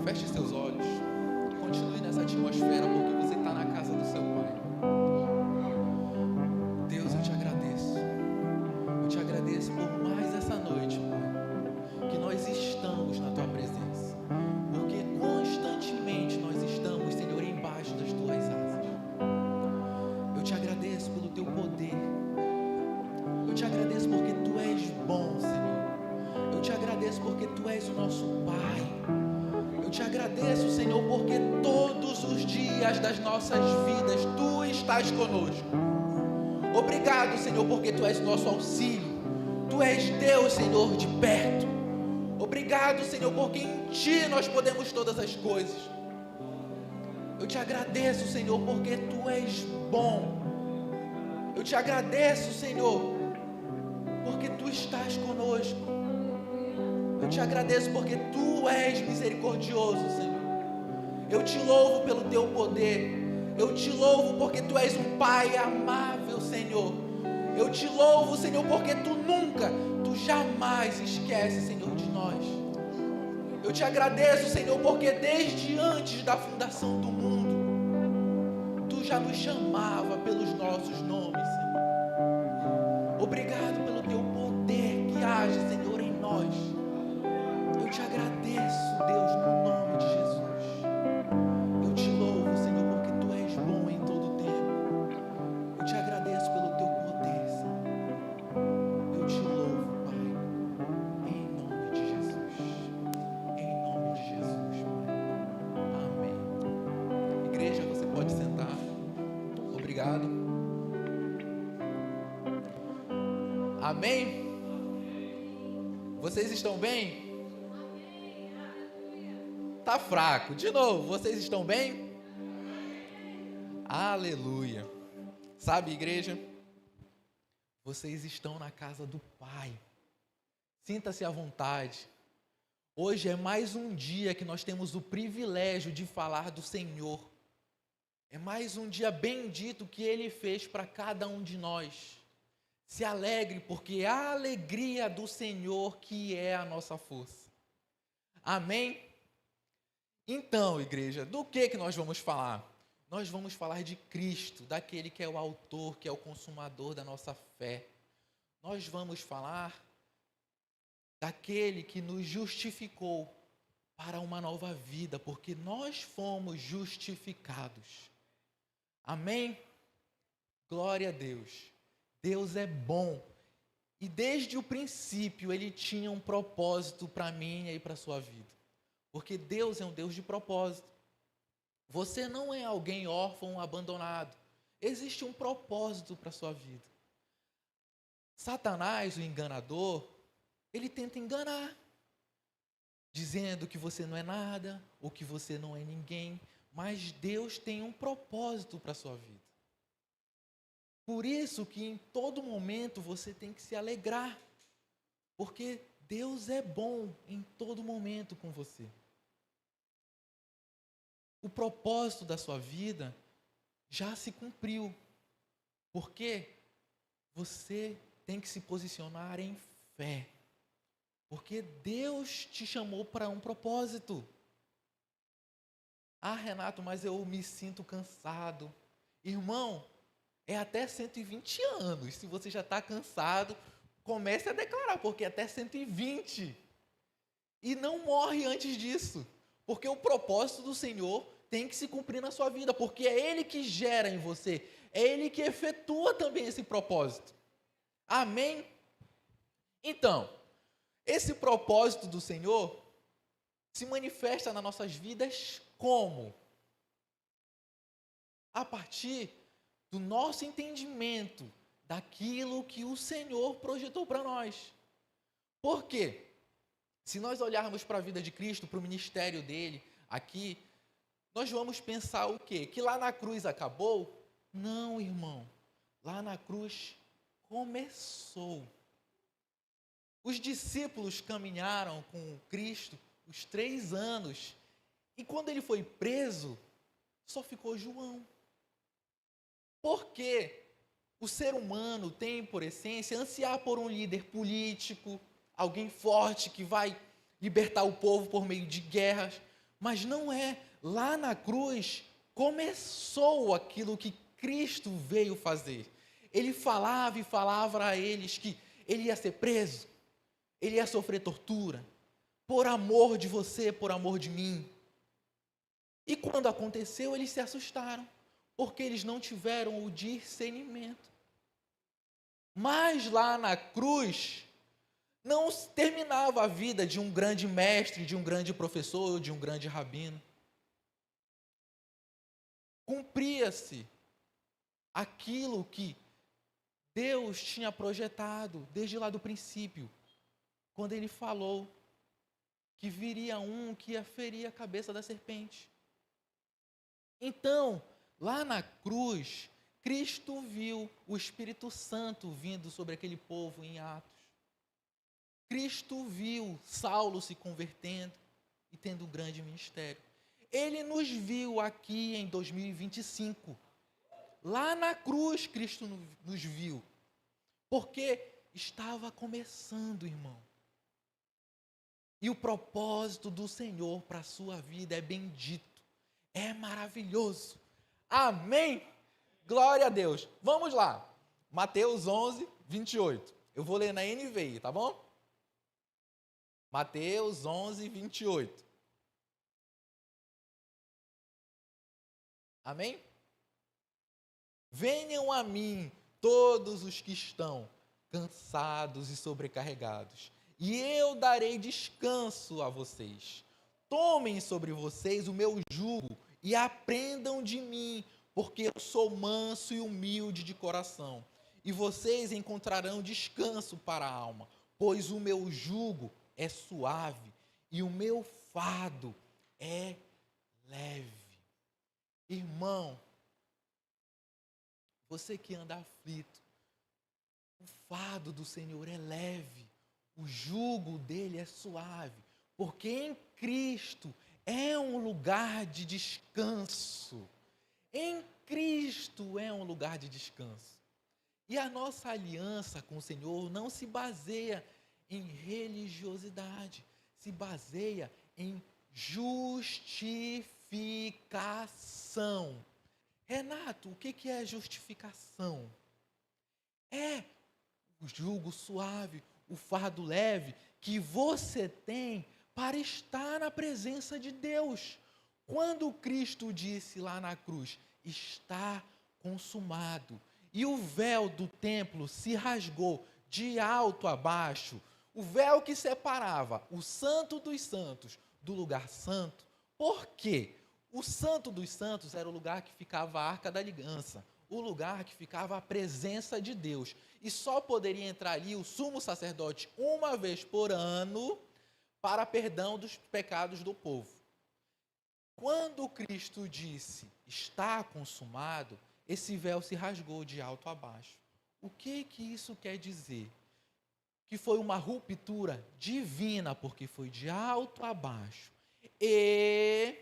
Feche seus olhos. Continue nessa atmosfera, porque você está na casa do seu Pai. Deus, eu te agradeço. Eu te agradeço por mais essa noite, Pai, que nós estamos na Tua presença. Porque constantemente nós estamos, Senhor, embaixo das Tuas asas. Eu te agradeço pelo Teu poder. Eu te agradeço porque Tu és bom, Senhor. Eu te agradeço porque Tu és o nosso Pai. Eu te agradeço, Senhor, porque todos os dias das nossas vidas Tu estás conosco. Obrigado, Senhor, porque Tu és nosso auxílio. Tu és Deus, Senhor, de perto. Obrigado, Senhor, porque em Ti nós podemos todas as coisas. Eu te agradeço, Senhor, porque Tu és bom. Eu te agradeço, Senhor, porque Tu estás conosco. Eu te agradeço porque Tu és misericordioso, Senhor. Eu te louvo pelo Teu poder. Eu te louvo porque Tu és um Pai amável, Senhor. Eu te louvo, Senhor, porque Tu jamais esqueces, Senhor, de nós. Eu te agradeço, Senhor, porque desde antes da fundação do mundo, Tu já nos chamava pelos nossos nomes, Senhor. Obrigado pelo Teu poder que age, Senhor, em nós. Eu te agradeço, Deus, no nome de Jesus. Eu te louvo, Senhor, porque Tu és bom em todo o tempo. Eu te agradeço pelo Teu poder, Senhor. Eu te louvo, Pai, em nome de Jesus. Em nome de Jesus, Pai. Amém. Igreja, você pode sentar. Obrigado. Amém? Vocês estão bem? Tá fraco. De novo, vocês estão bem? Aleluia. Sabe, igreja? Vocês estão na casa do Pai. Sinta-se à vontade. Hoje é mais um dia que nós temos o privilégio de falar do Senhor. É mais um dia bendito que Ele fez para cada um de nós. Se alegre, porque é a alegria do Senhor que é a nossa força. Amém? Então, igreja, do que nós vamos falar? Nós vamos falar de Cristo, daquele que é o autor, que é o consumador da nossa fé. Nós vamos falar daquele que nos justificou para uma nova vida, porque nós fomos justificados. Amém? Glória a Deus. Deus é bom. E desde o princípio Ele tinha um propósito para mim e para a sua vida. Porque Deus é um Deus de propósito. Você não é alguém órfão, abandonado. Existe um propósito para a sua vida. Satanás, o enganador, ele tenta enganar, dizendo que você não é nada, ou que você não é ninguém, mas Deus tem um propósito para a sua vida. Por isso que em todo momento você tem que se alegrar, porque Deus é bom em todo momento com você. O propósito da sua vida já se cumpriu, porque você tem que se posicionar em fé, porque Deus te chamou para um propósito. Ah, Renato, mas eu me sinto cansado. Irmão, é até 120 anos. Se você já está cansado, comece a declarar, porque é até 120. E não morre antes disso. Porque o propósito do Senhor tem que se cumprir na sua vida. Porque é Ele que gera em você. É Ele que efetua também esse propósito. Amém? Então, esse propósito do Senhor se manifesta nas nossas vidas como? A partir do nosso entendimento daquilo que o Senhor projetou para nós. Por quê? Se nós olharmos para a vida de Cristo, para o ministério dele aqui, nós vamos pensar o quê? Que lá na cruz acabou? Não, irmão. Lá na cruz começou. Os discípulos caminharam com Cristo os 3 anos. E quando ele foi preso, só ficou João. Porque o ser humano tem, por essência, ansiar por um líder político, alguém forte que vai libertar o povo por meio de guerras. Mas não é. Lá na cruz começou aquilo que Cristo veio fazer. Ele falava e falava a eles que ele ia ser preso, ele ia sofrer tortura, por amor de você, por amor de mim. E quando aconteceu, eles se assustaram, porque eles não tiveram o discernimento. Mas lá na cruz, não terminava a vida de um grande mestre, de um grande professor, de um grande rabino. Cumpria-se aquilo que Deus tinha projetado desde lá do princípio, quando ele falou que viria um que ia ferir a cabeça da serpente. Então, lá na cruz, Cristo viu o Espírito Santo vindo sobre aquele povo em Atos. Cristo viu Saulo se convertendo e tendo um grande ministério. Ele nos viu aqui em 2025. Lá na cruz, Cristo nos viu. Porque estava começando, irmão. E o propósito do Senhor para a sua vida é bendito. É maravilhoso. Amém? Glória a Deus. Vamos lá. Mateus 11, 28. Eu vou ler na NVI, tá bom? Mateus 11, 28. Amém? Venham a mim todos os que estão cansados e sobrecarregados, e eu darei descanso a vocês. Tomem sobre vocês o meu jugo e aprendam de mim, porque eu sou manso e humilde de coração, e vocês encontrarão descanso para a alma, pois o meu jugo é suave e o meu fardo é leve. Irmão, você que anda aflito, o fardo do Senhor é leve, o jugo dele é suave, porque em Cristo é um lugar de descanso. Em Cristo é um lugar de descanso. E a nossa aliança com o Senhor não se baseia em religiosidade, se baseia em justificação. Renato, o que é justificação? É o jugo suave, o fardo leve que você tem para estar na presença de Deus. Quando Cristo disse lá na cruz, está consumado, e o véu do templo se rasgou de alto a baixo, o véu que separava o Santo dos Santos do lugar santo. Por quê? O Santo dos Santos era o lugar que ficava a Arca da Aliança, o lugar que ficava a presença de Deus. E só poderia entrar ali o sumo sacerdote uma vez por ano para perdão dos pecados do povo. Quando Cristo disse, está consumado, esse véu se rasgou de alto a baixo. O que isso quer dizer? Que foi uma ruptura divina, porque foi de alto a baixo. E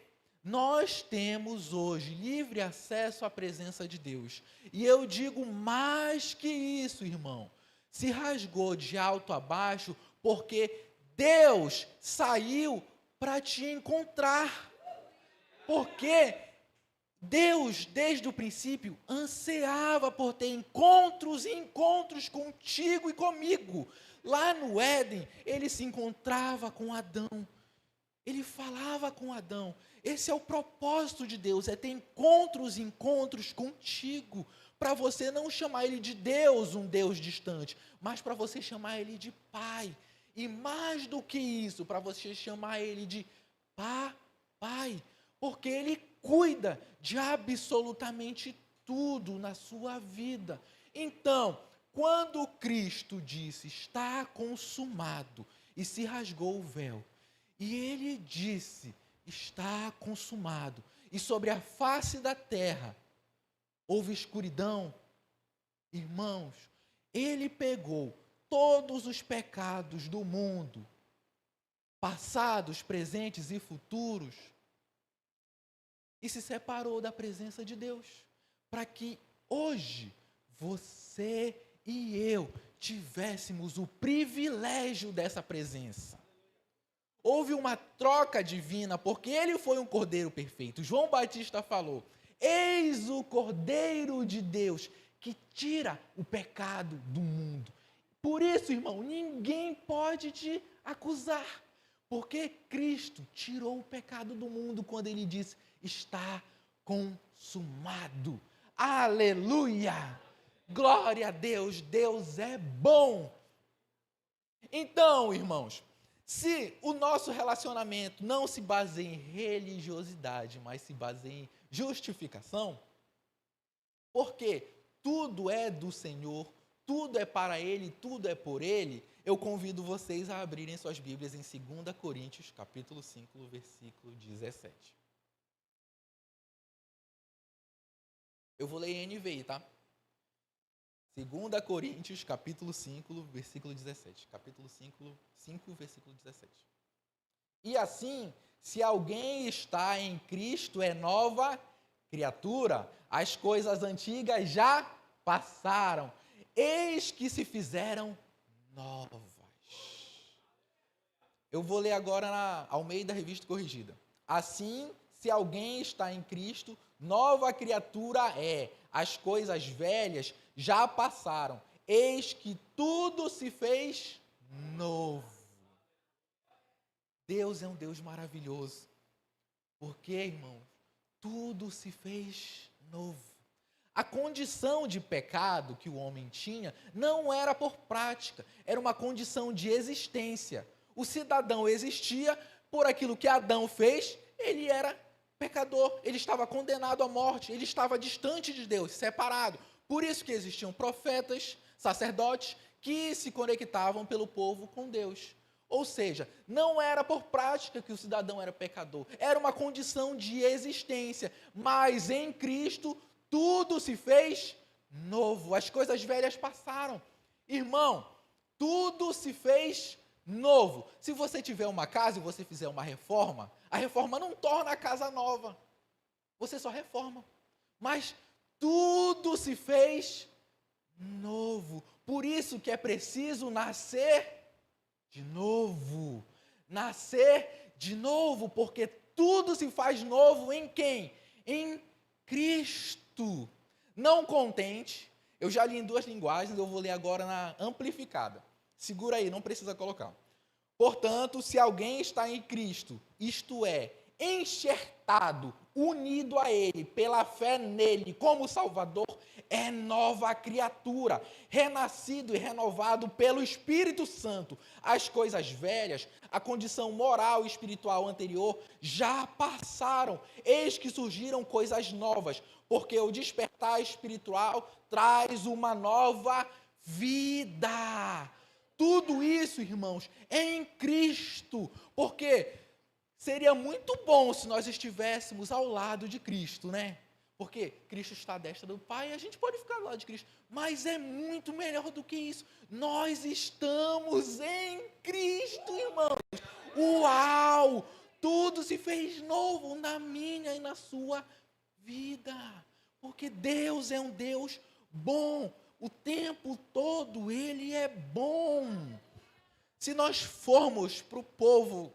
nós temos hoje livre acesso à presença de Deus. E eu digo mais que isso, irmão. Se rasgou de alto a baixo porque Deus saiu para te encontrar. Porque Deus, desde o princípio, ansiava por ter encontros e encontros contigo e comigo. Lá no Éden, ele se encontrava com Adão. Ele falava com Adão. Esse é o propósito de Deus, é ter encontros e encontros contigo, para você não chamar ele de Deus, um Deus distante, mas para você chamar ele de Pai. E mais do que isso, para você chamar ele de Papai, porque ele cuida de absolutamente tudo na sua vida. Então, quando Cristo disse, está consumado, e se rasgou o véu, e ele disse, está consumado, e sobre a face da terra houve escuridão, irmãos, ele pegou todos os pecados do mundo, passados, presentes e futuros, e se separou da presença de Deus, para que hoje você e eu tivéssemos o privilégio dessa presença. houve uma troca divina, porque ele foi um cordeiro perfeito. João Batista falou: eis o Cordeiro de Deus que tira o pecado do mundo. Por isso, irmão, ninguém pode te acusar, porque Cristo tirou o pecado do mundo quando ele disse: está consumado. Aleluia! Glória a Deus, Deus é bom. Então, irmãos, se o nosso relacionamento não se baseia em religiosidade, mas se baseia em justificação, porque tudo é do Senhor, tudo é para Ele, tudo é por Ele, eu convido vocês a abrirem suas Bíblias em 2 Coríntios, capítulo 5, versículo 17. Eu vou ler em NVI, tá? 2 Coríntios, capítulo 5, versículo 17. Capítulo 5, versículo 17. E assim, se alguém está em Cristo, é nova criatura. As coisas antigas já passaram. Eis que se fizeram novas. Eu vou ler agora na Almeida Revista Corrigida. Assim, se alguém está em Cristo, nova criatura é. As coisas velhas já passaram. Eis que tudo se fez novo. Deus é um Deus maravilhoso. Porque, irmão, tudo se fez novo. A condição de pecado que o homem tinha não era por prática, era uma condição de existência. O cidadão existia por aquilo que Adão fez, ele era pecador, ele estava condenado à morte, ele estava distante de Deus, separado. Por isso que existiam profetas, sacerdotes, que se conectavam pelo povo com Deus. Ou seja, não era por prática que o cidadão era pecador, era uma condição de existência. Mas em Cristo, tudo se fez novo, as coisas velhas passaram. Irmão, tudo se fez novo. Se você tiver uma casa e você fizer uma reforma, a reforma não torna a casa nova. Você só reforma. Mas tudo se fez novo. Por isso que é preciso nascer de novo. Nascer de novo, porque tudo se faz novo em quem? Em Cristo. Não contente. Eu já li em 2 linguagens, eu vou ler agora na amplificada. Segura aí, não precisa colocar. Portanto, se alguém está em Cristo, isto é, enxertado, unido a Ele, pela fé nele como Salvador, é nova criatura, renascido e renovado pelo Espírito Santo. As coisas velhas, a condição moral e espiritual anterior, já passaram. Eis que surgiram coisas novas, porque o despertar espiritual traz uma nova vida. Tudo isso, irmãos, é em Cristo, porque seria muito bom se nós estivéssemos ao lado de Cristo, né? Porque Cristo está à destra do Pai e a gente pode ficar ao lado de Cristo, mas é muito melhor do que isso. Nós estamos em Cristo, irmãos. Uau! Tudo se fez novo na minha e na sua vida, porque Deus é um Deus bom. O tempo todo Ele é bom. Se nós formos para o povo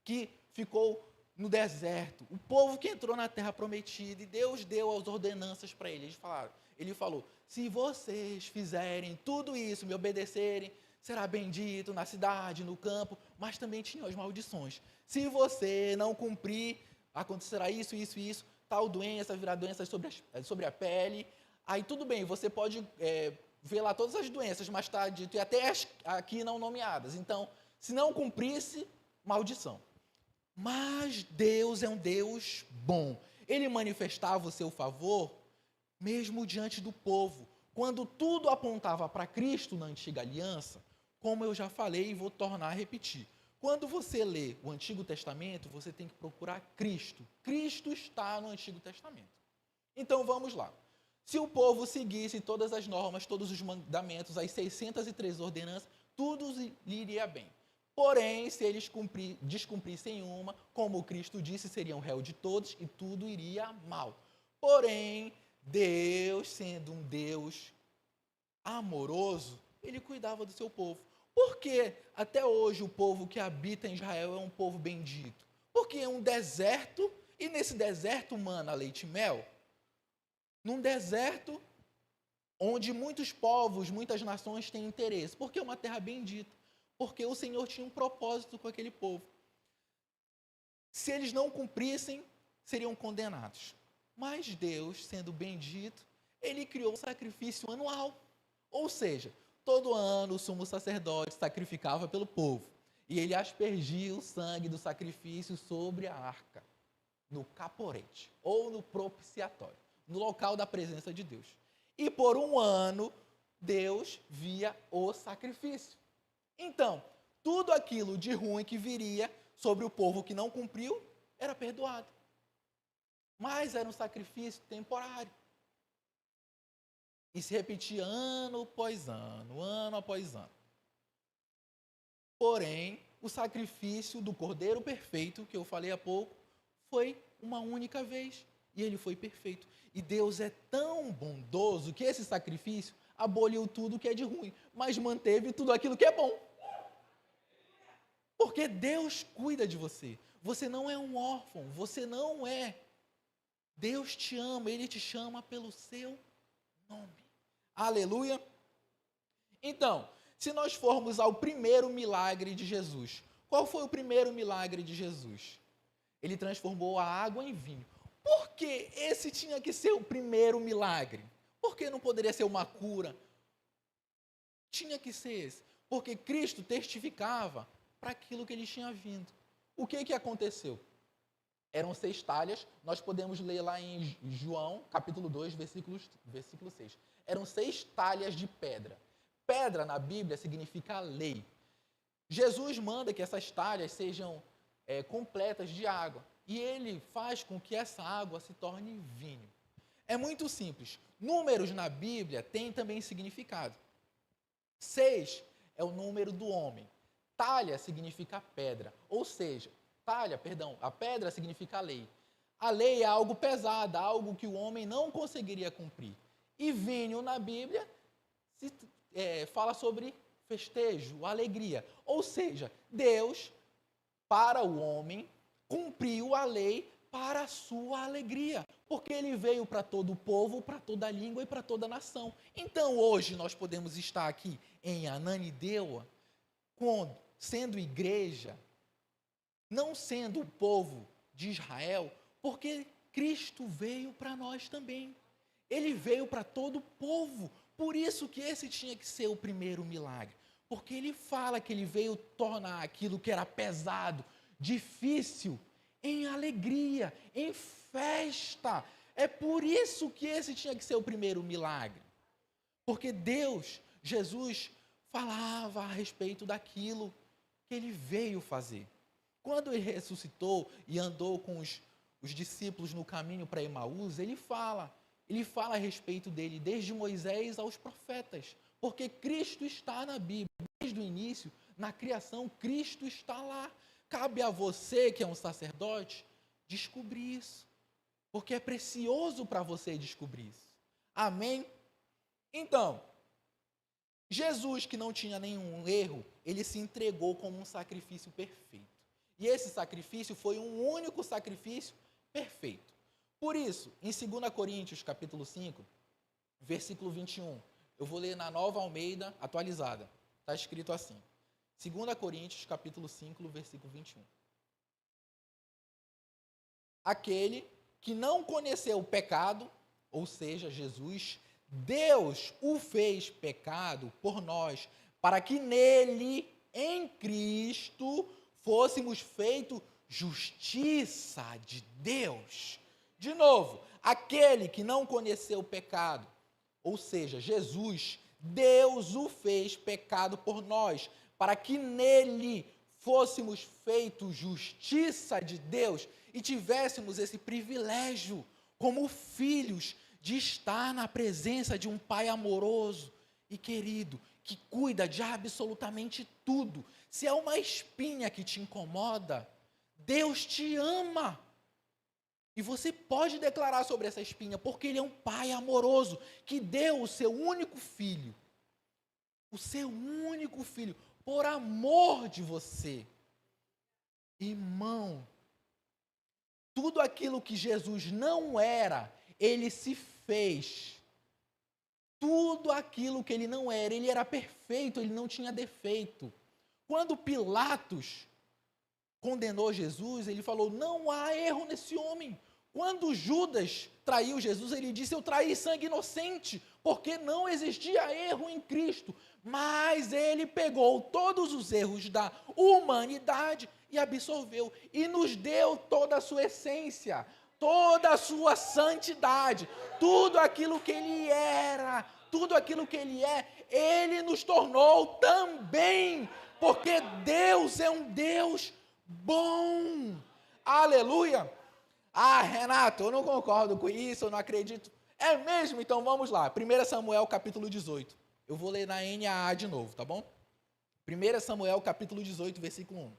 que ficou no deserto, o povo que entrou na terra prometida, e Deus deu as ordenanças para eles, ele falou, se vocês fizerem tudo isso, me obedecerem, será bendito na cidade, no campo, mas também tinha as maldições. Se você não cumprir, acontecerá isso, isso e isso, tal doença, virá doença sobre a pele. Aí tudo bem, você pode ver lá todas as doenças, mas está dito, e até as aqui não nomeadas. Então, se não cumprisse, maldição. Mas Deus é um Deus bom. Ele manifestava o seu favor mesmo diante do povo. Quando tudo apontava para Cristo na antiga aliança, como eu já falei e vou tornar a repetir. Quando você lê o Antigo Testamento, você tem que procurar Cristo. Cristo está no Antigo Testamento. Então vamos lá. Se o povo seguisse todas as normas, todos os mandamentos, as 603 ordenanças, tudo lhe iria bem. Porém, se eles descumprissem uma, como Cristo disse, seriam réu de todos e tudo iria mal. Porém, Deus, sendo um Deus amoroso, Ele cuidava do seu povo. Por que até hoje o povo que habita em Israel é um povo bendito? Porque é um deserto, e nesse deserto mana leite e mel. Num deserto onde muitos povos, muitas nações têm interesse. Porque é uma terra bendita. Porque o Senhor tinha um propósito com aquele povo. Se eles não cumprissem, seriam condenados. Mas Deus, sendo bendito, ele criou um sacrifício anual. Ou seja, todo ano o sumo sacerdote sacrificava pelo povo. E ele aspergia o sangue do sacrifício sobre a arca, no caporete, ou no propiciatório, no local da presença de Deus. E por um ano, Deus via o sacrifício. Então, tudo aquilo de ruim que viria sobre o povo que não cumpriu, era perdoado. Mas era um sacrifício temporário. E se repetia ano após ano após ano. Porém, o sacrifício do Cordeiro perfeito, que eu falei há pouco, foi uma única vez. E ele foi perfeito. E Deus é tão bondoso que esse sacrifício aboliu tudo que é de ruim, mas manteve tudo aquilo que é bom. Porque Deus cuida de você. Você não é um órfão, você não é. Deus te ama, Ele te chama pelo seu nome. Aleluia. Então, se nós formos ao primeiro milagre de Jesus, qual foi o primeiro milagre de Jesus? Ele transformou a água em vinho. Por que esse tinha que ser o primeiro milagre? Por que não poderia ser uma cura? Tinha que ser esse. Porque Cristo testificava para aquilo que ele tinha vindo. O que aconteceu? Eram 6 talhas, nós podemos ler lá em João, capítulo 2, versículo 6. Eram 6 talhas de pedra. Pedra, na Bíblia, significa lei. Jesus manda que essas talhas sejam completas de água. E ele faz com que essa água se torne vinho. É muito simples. Números na Bíblia têm também significado. 6 é o número do homem. Talha significa pedra, ou seja, a pedra significa lei. A lei é algo pesado, algo que o homem não conseguiria cumprir. E vinho na Bíblia fala sobre festejo, alegria. Ou seja, Deus, para o homem, cumpriu a lei para a sua alegria. Porque ele veio para todo o povo, para toda a língua e para toda a nação. Então hoje nós podemos estar aqui em Ananindeua, sendo igreja, não sendo o povo de Israel, porque Cristo veio para nós também. Ele veio para todo o povo. Por isso que esse tinha que ser o primeiro milagre. Porque ele fala que ele veio tornar aquilo que era pesado, difícil, em alegria, em festa. É por isso que esse tinha que ser o primeiro milagre. Porque Deus, Jesus, falava a respeito daquilo que ele veio fazer. Quando ele ressuscitou e andou com os discípulos no caminho para Emaús, ele fala a respeito dele, desde Moisés aos profetas, porque Cristo está na Bíblia, desde o início, na criação, Cristo está lá. Cabe a você, que é um sacerdote, descobrir isso, porque é precioso para você descobrir isso. Amém? Então, Jesus, que não tinha nenhum erro, ele se entregou como um sacrifício perfeito. E esse sacrifício foi um único sacrifício perfeito. Por isso, em 2 Coríntios, capítulo 5, versículo 21, eu vou ler na Nova Almeida atualizada. Está escrito assim. 2 Coríntios, capítulo 5, versículo 21. Aquele que não conheceu o pecado, ou seja, Jesus, Deus o fez pecado por nós, para que nele, em Cristo, fôssemos feitos justiça de Deus. De novo, aquele que não conheceu o pecado, ou seja, Jesus, Deus o fez pecado por nós, para que nele fôssemos feitos justiça de Deus e tivéssemos esse privilégio, como filhos, de estar na presença de um Pai amoroso e querido, que cuida de absolutamente tudo. Se é uma espinha que te incomoda, Deus te ama. E você pode declarar sobre essa espinha, porque Ele é um Pai amoroso, que deu o seu único filho, por amor de você. Irmão, tudo aquilo que Jesus não era, ele se fez. Tudo aquilo que ele não era, ele era perfeito, ele não tinha defeito. Quando Pilatos condenou Jesus, ele falou: não há erro nesse homem. Quando Judas traiu Jesus, ele disse: eu traí sangue inocente, porque não existia erro em Cristo. Mas ele pegou todos os erros da humanidade e absorveu, e nos deu toda a sua essência, toda a sua santidade, tudo aquilo que ele era, tudo aquilo que ele é, ele nos tornou também, porque Deus é um Deus bom. Aleluia! Ah, Renato, eu não concordo com isso, eu não acredito. É mesmo? Então vamos lá. 1 Samuel capítulo 18. Eu vou ler na NAA de novo, tá bom? 1 Samuel capítulo 18, versículo 1.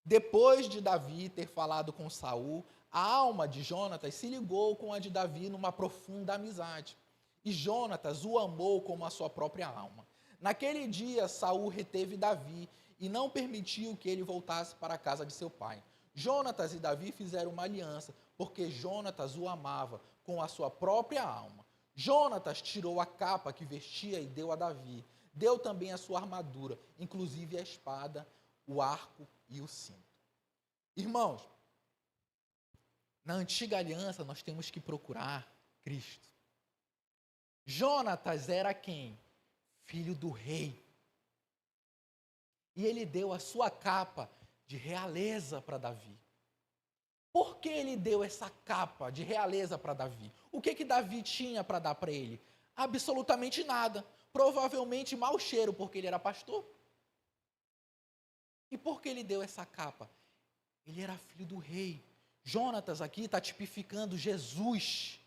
Depois de Davi ter falado com Saul, a alma de Jonatas se ligou com a de Davi numa profunda amizade. E Jonatas o amou como a sua própria alma. Naquele dia, Saul reteve Davi e não permitiu que ele voltasse para a casa de seu pai. Jonatas e Davi fizeram uma aliança, porque Jonatas o amava com a sua própria alma. Jonatas tirou a capa que vestia e deu a Davi. Deu também a sua armadura, inclusive a espada, o arco e o cinto. Irmãos, na antiga aliança nós temos que procurar Cristo. Jonatas era quem? Filho do rei. E ele deu a sua capa de realeza para Davi. Por que ele deu essa capa de realeza para Davi? O que Davi tinha para dar para ele? Absolutamente nada. Provavelmente mau cheiro, porque ele era pastor. E por que ele deu essa capa? Ele era filho do rei. Jonatas aqui está tipificando Jesus.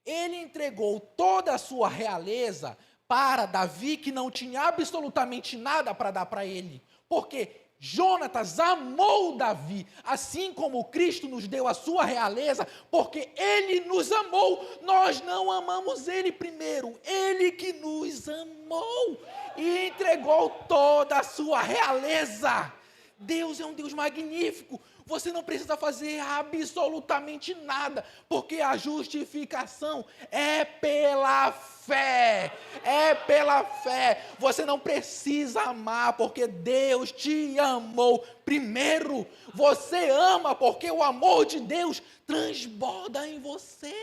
Ele entregou toda a sua realeza para Davi, que não tinha absolutamente nada para dar para ele. Porque Jonatas amou Davi, assim como Cristo nos deu a sua realeza, porque ele nos amou. Nós não amamos ele primeiro, ele que nos amou e entregou toda a sua realeza. Deus é um Deus magnífico. Você não precisa fazer absolutamente nada, porque a justificação é pela fé. É pela fé. Você não precisa amar, porque Deus te amou primeiro. Você ama porque o amor de Deus transborda em você.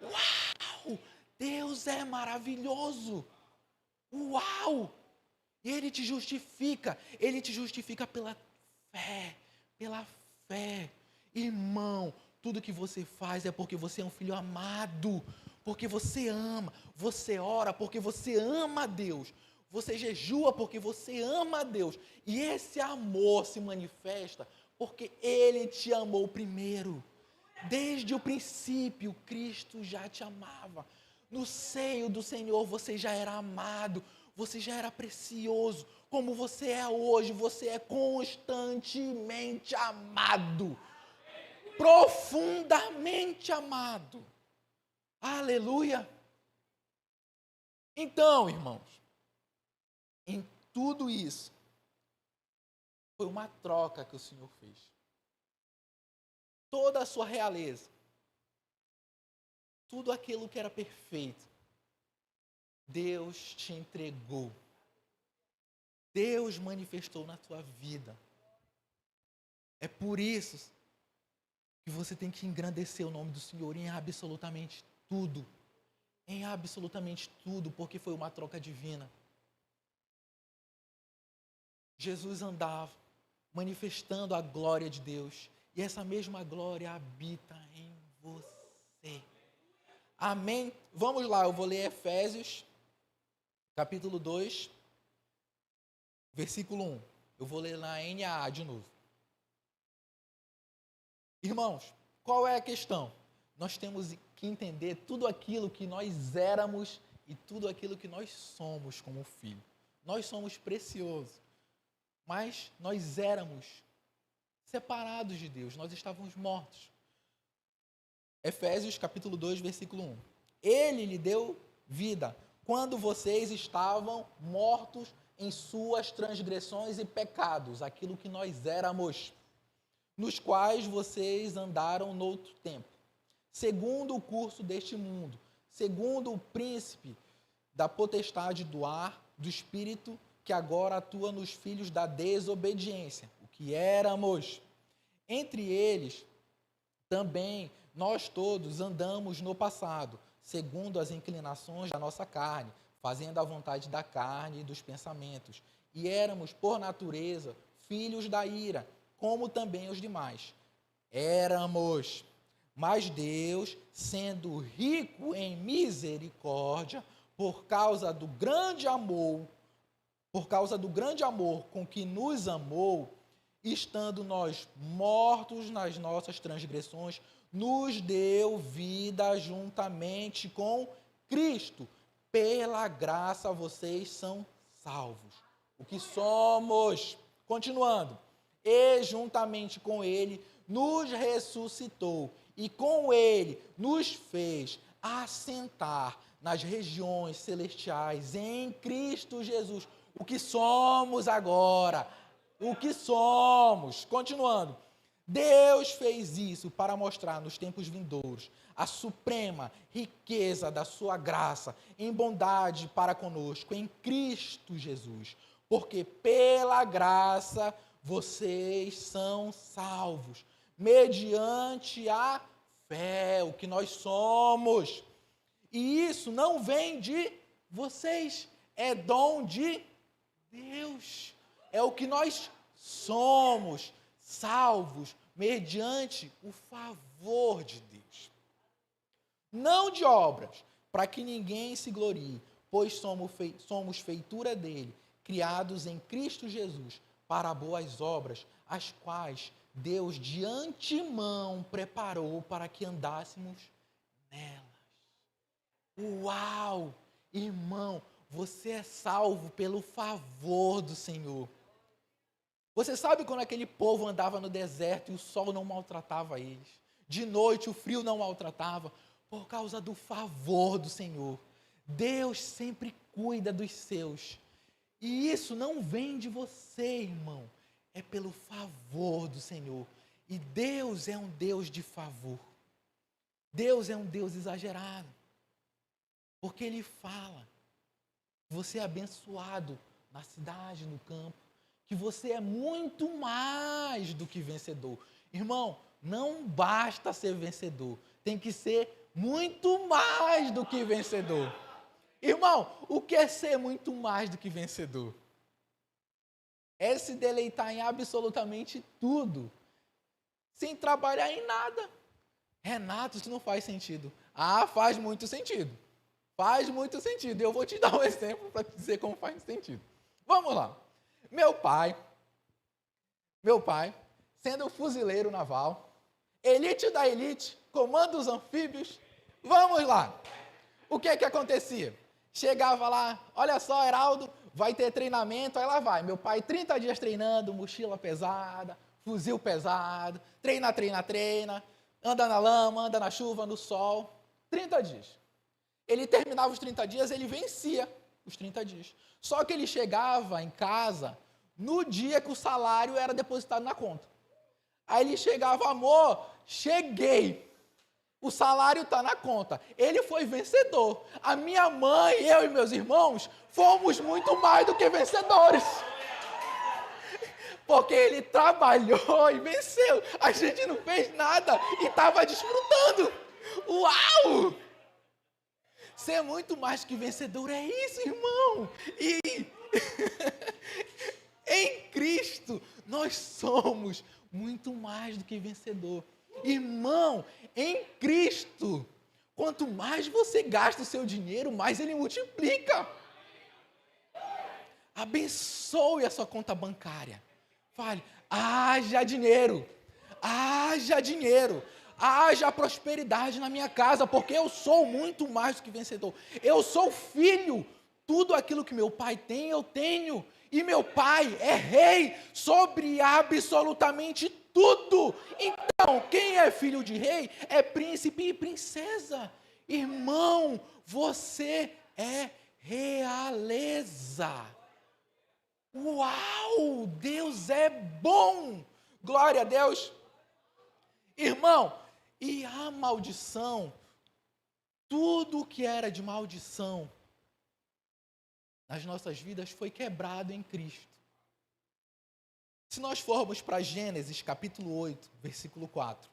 Uau! Deus é maravilhoso. Uau! E Ele te justifica pela fé. Pela fé. Irmão, tudo que você faz é porque você é um filho amado, porque você ama, você ora porque você ama a Deus, você jejua porque você ama a Deus, e esse amor se manifesta porque Ele te amou primeiro. Desde o princípio, Cristo já te amava. No seio do Senhor você já era amado, você já era precioso. Como você é hoje, você é constantemente amado. Profundamente amado. Aleluia. Então, irmãos, em tudo isso, foi uma troca que o Senhor fez. Toda a sua realeza, tudo aquilo que era perfeito, Deus te entregou. Deus manifestou na tua vida. É por isso que você tem que engrandecer o nome do Senhor em absolutamente tudo. Em absolutamente tudo, porque foi uma troca divina. Jesus andava manifestando a glória de Deus, e essa mesma glória habita em você. Amém? Vamos lá, eu vou ler Efésios, capítulo 2, versículo 1. Eu vou ler na NAA de novo. Irmãos, qual é a questão? Nós temos que entender tudo aquilo que nós éramos e tudo aquilo que nós somos como filho. Nós somos preciosos, mas nós éramos separados de Deus, nós estávamos mortos. Efésios capítulo 2, versículo 1. Ele lhe deu vida quando vocês estavam mortos em suas transgressões e pecados, aquilo que nós éramos, nos quais vocês andaram noutro tempo, segundo o curso deste mundo, segundo o príncipe da potestade do ar, do espírito, que agora atua nos filhos da desobediência, o que éramos. Entre eles, também, nós todos andamos no passado, segundo as inclinações da nossa carne, fazendo a vontade da carne e dos pensamentos. E éramos, por natureza, filhos da ira, como também os demais. Éramos, mas Deus, sendo rico em misericórdia, por causa do grande amor com que nos amou, estando nós mortos nas nossas transgressões, nos deu vida juntamente com Cristo. Pela graça vocês são salvos. O que somos, continuando, e juntamente com Ele nos ressuscitou, e com Ele nos fez assentar nas regiões celestiais em Cristo Jesus. O que somos agora, o que somos, continuando, Deus fez isso para mostrar nos tempos vindouros a suprema riqueza da sua graça em bondade para conosco em Cristo Jesus, porque pela graça vocês são salvos, mediante a fé, o que nós somos. E isso não vem de vocês, é dom de Deus. É o que nós somos, salvos, mediante o favor de Deus. Não de obras, para que ninguém se glorie, pois somos feitura dele, criados em Cristo Jesus, para boas obras, as quais Deus de antemão preparou para que andássemos nelas. Uau! Irmão, você é salvo pelo favor do Senhor. Você sabe quando aquele povo andava no deserto e o sol não maltratava eles? De noite o frio não maltratava, por causa do favor do Senhor. Deus sempre cuida dos seus. E isso não vem de você, irmão. É pelo favor do Senhor. E Deus é um Deus de favor. Deus é um Deus exagerado. Porque Ele fala que você é abençoado na cidade, no campo, que você é muito mais do que vencedor. Irmão, não basta ser vencedor, tem que ser muito mais do que vencedor. Irmão, o que é ser muito mais do que vencedor? É se deleitar em absolutamente tudo, sem trabalhar em nada. Renato, isso não faz sentido. Ah, faz muito sentido. Faz muito sentido. Eu vou te dar um exemplo para te dizer como faz sentido. Vamos lá. Meu pai, sendo fuzileiro naval, elite da elite, comando os anfíbios, vamos lá. O que acontecia? Chegava lá, olha só, Heraldo, vai ter treinamento, aí lá vai. Meu pai, 30 dias treinando, mochila pesada, fuzil pesado, treina, anda na lama, anda na chuva, no sol, 30 dias. Ele terminava os 30 dias, ele vencia os 30 dias. Só que ele chegava em casa no dia que o salário era depositado na conta. Aí ele chegava, amor, cheguei. O salário está na conta. Ele foi vencedor. A minha mãe, eu e meus irmãos, fomos muito mais do que vencedores. Porque ele trabalhou e venceu. A gente não fez nada e estava desfrutando. Uau! Ser muito mais que vencedor é isso, irmão. E em Cristo nós somos muito mais do que vencedor. Irmão, em Cristo, quanto mais você gasta o seu dinheiro, mais Ele multiplica. Abençoe a sua conta bancária. Fale, haja dinheiro, haja prosperidade na minha casa, porque eu sou muito mais do que vencedor. Eu sou filho, tudo aquilo que meu pai tem, eu tenho. E meu pai é rei sobre absolutamente tudo. Então, quem é filho de rei é príncipe e princesa. Irmão, você é realeza. Uau! Deus é bom! Glória a Deus! Irmão, e a maldição, tudo que era de maldição nas nossas vidas foi quebrado em Cristo. Se nós formos para Gênesis capítulo 8, versículo 4,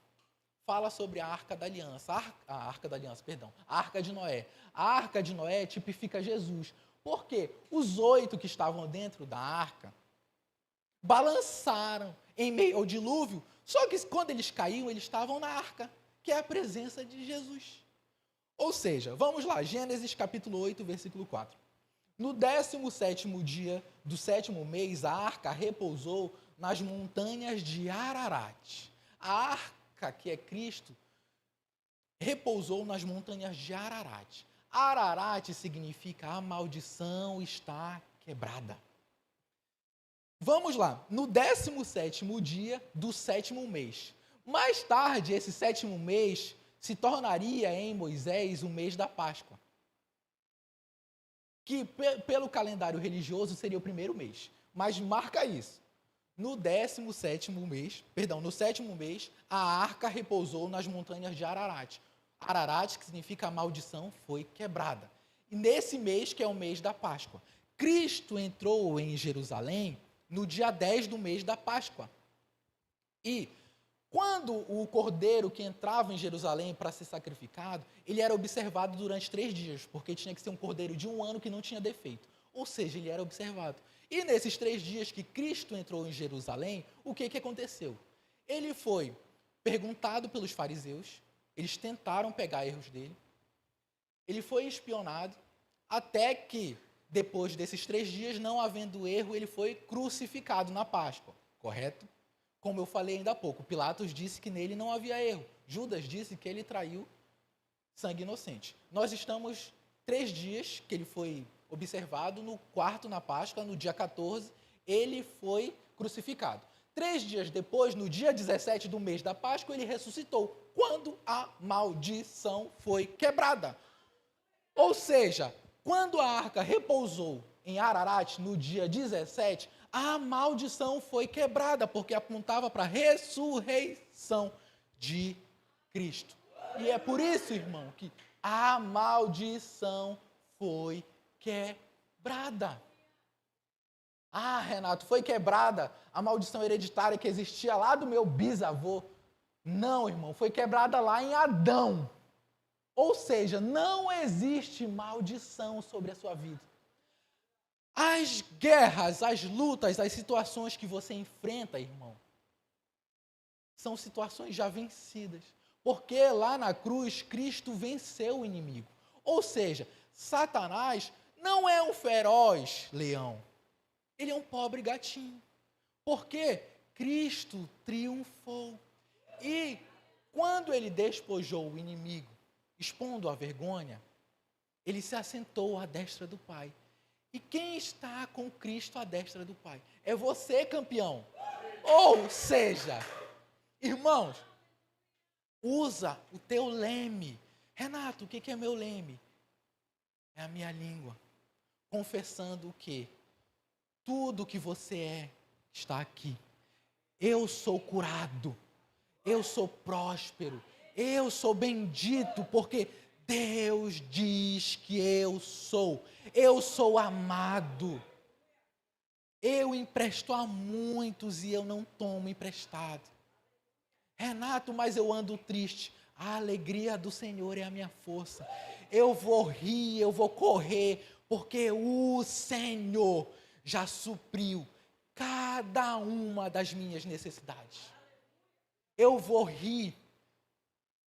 fala sobre a Arca da Aliança, a Arca de Noé. A Arca de Noé tipifica Jesus. Por quê? Os 8 que estavam dentro da arca balançaram em meio ao dilúvio, só que quando eles caíam, eles estavam na arca, que é a presença de Jesus. Ou seja, vamos lá, Gênesis capítulo 8, versículo 4. No 17º dia do 7º mês, a arca repousou nas montanhas de Ararat. A arca, que é Cristo, repousou nas montanhas de Ararat. Ararat significa a maldição está quebrada. Vamos lá, no 17º dia do 7º mês. Mais tarde, esse 7º mês se tornaria em Moisés o mês da Páscoa, que pelo calendário religioso seria o primeiro mês. Mas marca isso. No 17º mês, no 7º mês, a arca repousou nas montanhas de Ararat. Ararat, que significa a maldição, foi quebrada. E nesse mês, que é o mês da Páscoa, Cristo entrou em Jerusalém no dia 10 do mês da Páscoa. E quando o cordeiro que entrava em Jerusalém para ser sacrificado, ele era observado durante 3 dias, porque tinha que ser um cordeiro de 1 ano que não tinha defeito. Ou seja, ele era observado. E nesses 3 dias que Cristo entrou em Jerusalém, o que aconteceu? Ele foi perguntado pelos fariseus, eles tentaram pegar erros dele, ele foi espionado, até que, depois desses 3 dias, não havendo erro, ele foi crucificado na Páscoa, correto? Como eu falei ainda há pouco, Pilatos disse que nele não havia erro. Judas disse que ele traiu sangue inocente. Nós estamos 3 dias que ele foi observado, no 4º na Páscoa, no dia 14, ele foi crucificado. 3 dias depois, no dia 17 do mês da Páscoa, ele ressuscitou, quando a maldição foi quebrada. Ou seja, quando a arca repousou em Ararat, no dia 17, a maldição foi quebrada, porque apontava para a ressurreição de Cristo. E é por isso, irmão, que a maldição foi quebrada. Ah, Renato, foi quebrada a maldição hereditária que existia lá do meu bisavô. Não, irmão, foi quebrada lá em Adão. Ou seja, não existe maldição sobre a sua vida. As guerras, as lutas, as situações que você enfrenta, irmão, são situações já vencidas. Porque lá na cruz, Cristo venceu o inimigo. Ou seja, Satanás não é um feroz leão. Ele é um pobre gatinho. Porque Cristo triunfou. E quando ele despojou o inimigo, expondo a vergonha, ele se assentou à destra do Pai. E quem está com Cristo à destra do Pai? É você, campeão. Ou seja, irmãos, usa o teu leme. Renato, o que é meu leme? É a minha língua. Confessando o quê? Tudo que você é está aqui. Eu sou curado. Eu sou próspero. Eu sou bendito, porque Deus diz que eu sou amado. Eu empresto a muitos e eu não tomo emprestado. Renato, mas eu ando triste. A alegria do Senhor é a minha força. Eu vou rir, eu vou correr, porque o Senhor já supriu cada uma das minhas necessidades. Eu vou rir.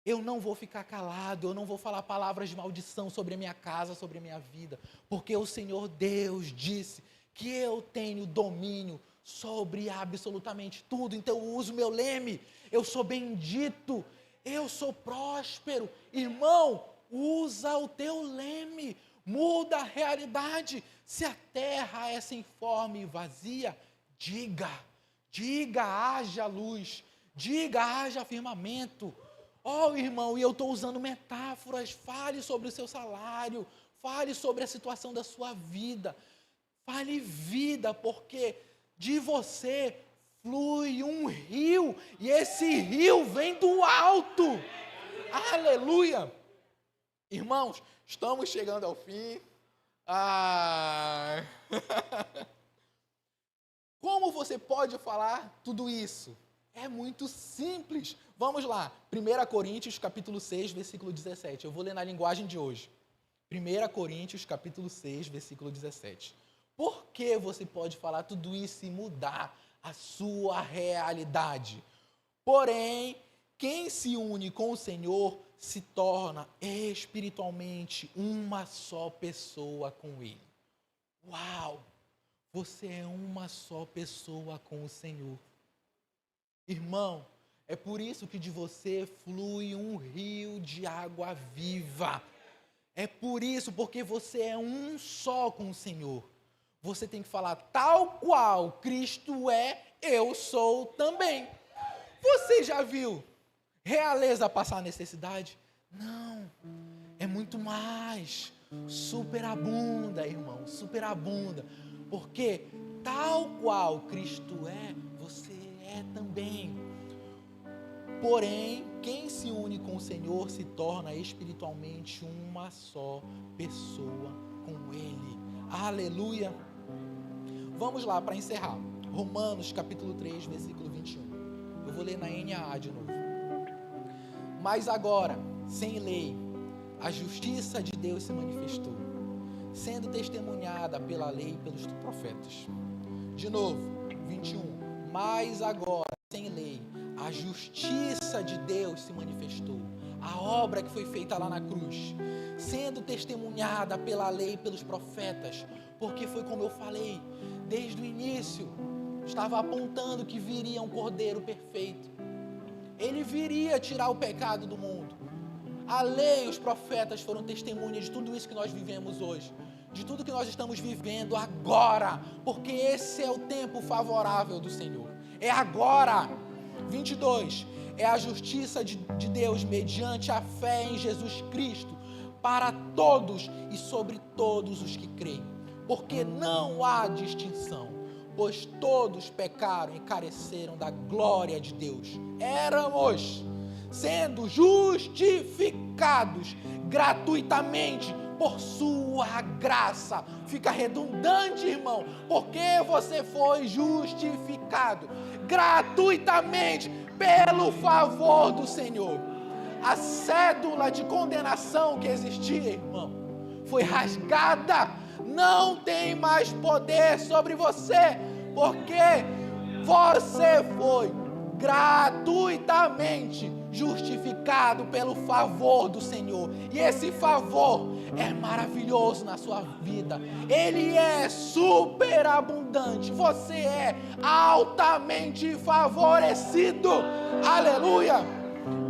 Eu não vou ficar calado, eu não vou falar palavras de maldição sobre a minha casa, sobre a minha vida, porque o Senhor Deus disse que eu tenho domínio sobre absolutamente tudo. Então eu uso meu leme, eu sou bendito, eu sou próspero. Irmão, usa o teu leme, muda a realidade. Se a terra é sem forma e vazia, diga, haja luz, diga, haja firmamento. Oh, irmão, e eu estou usando metáforas, fale sobre o seu salário, Fale sobre a situação da sua vida. Fale vida, porque de você flui um rio, e esse rio vem do alto. Aleluia! Irmãos, estamos chegando ao fim. Como você pode falar tudo isso? É muito simples. Vamos lá. 1 Coríntios, capítulo 6, versículo 17. Eu vou ler na linguagem de hoje. 1 Coríntios, capítulo 6, versículo 17. Por que você pode falar tudo isso e mudar a sua realidade? Porém, quem se une com o Senhor se torna espiritualmente uma só pessoa com Ele. Uau! Você é uma só pessoa com o Senhor. Irmão, é por isso que de você flui um rio de água viva. É por isso, porque você é um só com o Senhor. Você tem que falar, tal qual Cristo é, eu sou também. Você já viu realeza passar necessidade? Não, é muito mais. Superabunda, irmão, superabunda. Porque tal qual Cristo é, você é também. Porém, quem se une com o Senhor se torna espiritualmente uma só pessoa com Ele. Aleluia! Vamos lá para encerrar. Romanos capítulo 3, versículo 21. Eu vou ler na NAA de novo. Mas agora, sem lei, a justiça de Deus se manifestou, sendo testemunhada pela lei e pelos profetas. De novo, 21. Mas agora, sem lei, a justiça de Deus se manifestou. A obra que foi feita lá na cruz, sendo testemunhada pela lei e pelos profetas, porque foi como eu falei, desde o início, estava apontando que viria um Cordeiro perfeito. Ele viria tirar o pecado do mundo. A lei e os profetas foram testemunhas de tudo isso que nós vivemos hoje, de tudo que nós estamos vivendo agora, porque esse é o tempo favorável do Senhor. É agora. 22. É a justiça de Deus mediante a fé em Jesus Cristo para todos e sobre todos os que creem. Porque não há distinção, pois todos pecaram e careceram da glória de Deus. Éramos sendo justificados gratuitamente por sua graça. Fica redundante, irmão, porque você foi justificado gratuitamente pelo favor do Senhor. A cédula de condenação que existia, irmão, foi rasgada. Não tem mais poder sobre você, porque você foi gratuitamente justificado pelo favor do Senhor. E esse favor é maravilhoso na sua vida. Ele é superabundante. Você é altamente favorecido. Aleluia!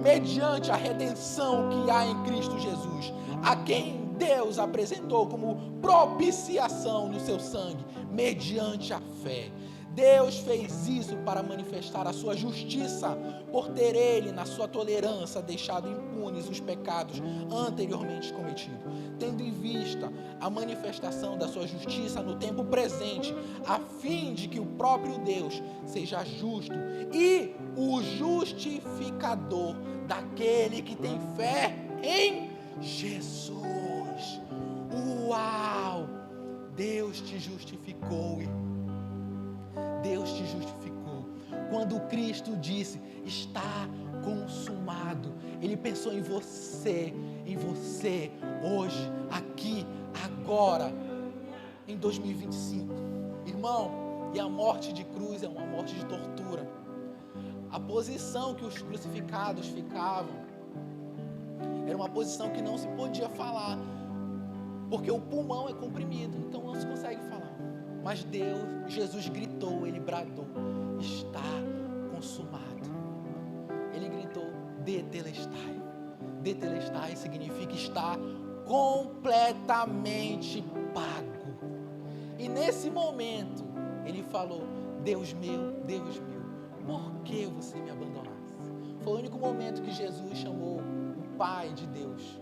Mediante a redenção que há em Cristo Jesus, a quem Deus apresentou como propiciação no seu sangue, mediante a fé. Deus fez isso para manifestar a sua justiça, por ter Ele, na sua tolerância, deixado impunes os pecados anteriormente cometidos, tendo em vista a manifestação da sua justiça no tempo presente, a fim de que o próprio Deus seja justo e o justificador daquele que tem fé em Jesus. Uau! Deus te justificou, irmão. Deus te justificou. Quando Cristo disse, está consumado, Ele pensou em você hoje, aqui, agora, em 2025. Irmão, e a morte de cruz é uma morte de tortura. A posição que os crucificados ficavam era uma posição que não se podia falar, porque o pulmão é comprimido, então não se consegue falar. Mas Jesus gritou, Ele bradou, está consumado. Ele gritou, tetelestai. Tetelestai significa estar completamente pago. E nesse momento, Ele falou, Deus meu, por que você me abandonaste? Foi o único momento que Jesus chamou o Pai de Deus.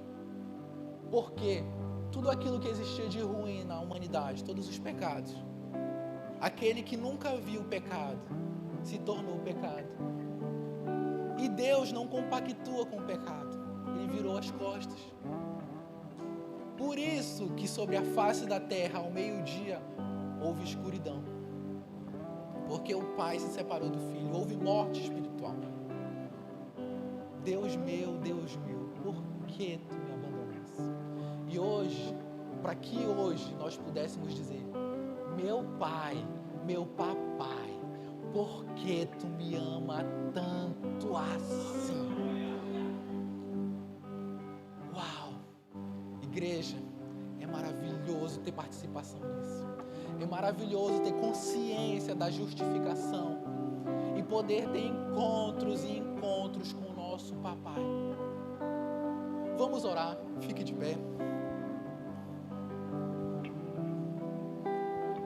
Por quê? tudo aquilo que existia de ruim na humanidade, todos os pecados. Aquele que nunca viu o pecado se tornou pecado. E Deus não compactua com o pecado. Ele virou as costas. Por isso que sobre a face da terra, ao meio-dia, houve escuridão. Porque o Pai se separou do Filho. Houve morte espiritual. Deus meu, por que tu me abandonaste? E hoje, para que hoje nós pudéssemos dizer: meu Pai, meu Papai, por que tu me ama tanto assim? Uau! Igreja, é maravilhoso ter participação nisso. É maravilhoso ter consciência da justificação e poder ter encontros e encontros com o nosso Papai. Vamos orar, fique de pé.